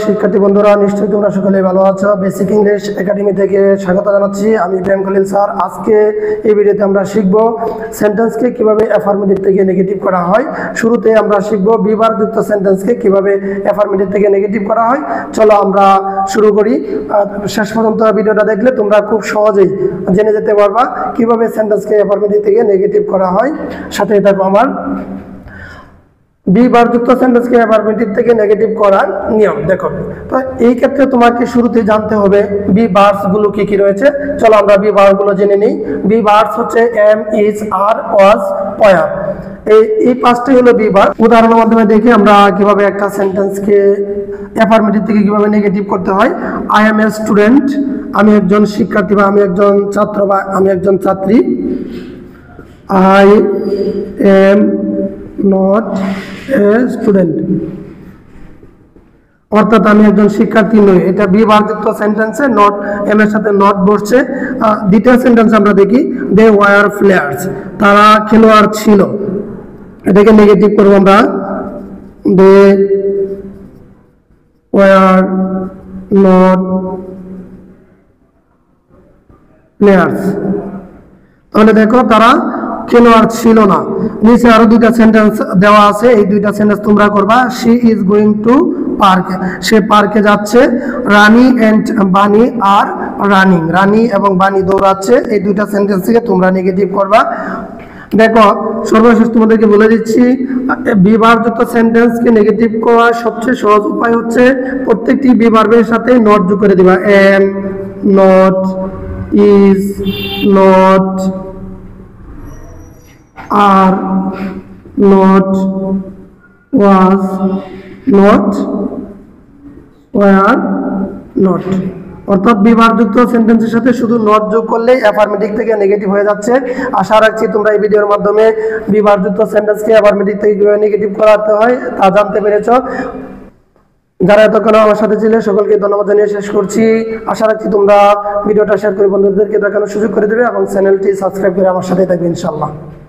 শিক্ষার্থী বন্ধুরা, নিশ্চয়ই তোমরা সকলে ভালো আছো। বেসিক ইংলিশ একাডেমি থেকে স্বাগত জানাচ্ছি। আমি ইব্রাহিম খলিল স্যার। আজকে এই ভিডিওতে আমরা শিখব সেন্টেন্সকে কিভাবে অ্যাফার্মেটিভ থেকে নেগেটিভ করা হয়। শুরুতে আমরা শিখব বিভারযুক্ত সেন্টেন্সকে কিভাবে অ্যাফার্মেটিভ থেকে নেগেটিভ করা হয়। চলো আমরা শুরু করি। শেষ পর্যন্ত ভিডিওটা দেখলে তোমরা খুব সহজেই জেনে যেতে পারবা কিভাবে সেন্টেন্সকে অ্যাফার্মেটিভ থেকে নেগেটিভ করা হয়। সাথে থাকো আমার। বিভারযুক্ত সেন্টেন্সকে অ্যাফার্মেটিভ থেকে নেগেটিভ করার নিয়ম দেখো। তো এই ক্ষেত্রে তোমাকে শুরুতে জানতে হবে বি ভার্বস গুলো কি কি রয়েছে। চলো আমরা বি ভার্ব গুলো জেনে নিই। বি ভার্বস হচ্ছে am, is, are, was, were. এই পাঁচটাই হলো বি ভার্ব। উদাহরণের মাধ্যমে দেখি আমরা কিভাবে একটা সেন্টেন্সকে অ্যাফার্মেটিভ থেকে কিভাবে নেগেটিভ করতে হয়। আই এম এ স্টুডেন্ট, আমি একজন শিক্ষার্থী বা আমি একজন ছাত্র বা আমি একজন ছাত্রী। I am not a student, অর্থাৎ আমি একজন শিক্ষার্থী নই। এটা বি ভার্বযুক্ত সেন্টেন্সে নট এম এর সাথে নট বসছে। দ্বিতীয় সেন্টেন্স আমরা দেখি দে ওয়ার প্লেয়ার্স, তারা খেলোয়াড় ছিল। এটাকে নেগেটিভ করবো আমরা দে ওয়ার নট প্লেয়ার্স। তাহলে দেখো তারা খেলোয়াড় ছিল না। নিচে আরো দুইটা সেন্টেন্স দেওয়া আছে, এই দুইটা সেন্টেন্স তোমরা করবা। She is going to park, সে পার্কে যাচ্ছে। রানী এন্ড বানি আর রানিং, রানী এবং বানি দৌড়াচ্ছে। এই দুইটা সেন্টেন্স থেকে তোমরা নেগেটিভ করবা। দেখো সর্বশেষ তোমাদেরকে বলে দিচ্ছি, বি ভার্বযুক্ত সেন্টেন্সকে নেগেটিভ করার সবচেয়ে সহজ উপায় হচ্ছে প্রত্যেকটি বি ভার্বের সাথে নট যোগ করে দিবা। Am, not, is, not, are, not, was, not, were, not. অর্থাৎ বিভারযুক্ত সেন্টেন্সের সাথে শুধু নট যোগ করলেই অ্যাফার্মেটিভ থেকে নেগেটিভ হয়ে যাচ্ছে। আশা রাখছি তোমরা এই ভিডিওর মাধ্যমে বিভারযুক্ত সেন্টেন্সকে অ্যাফার্মেটিভ থেকে কিভাবে নেগেটিভ করাতে হয় তা জানতে পেরেছো। যারা এতক্ষণ আমার সাথে ছিলে সকলকে ধন্যবাদ জানিয়ে শেষ করছি। আশা রাখছি তোমরা ভিডিওটা শেয়ার করে বন্ধুদেরকে দেখানোর সুযোগ করে দেবে এবং চ্যানেলটি সাবস্ক্রাইব করে আমার সাথে থাকবে ইনশাআল্লাহ।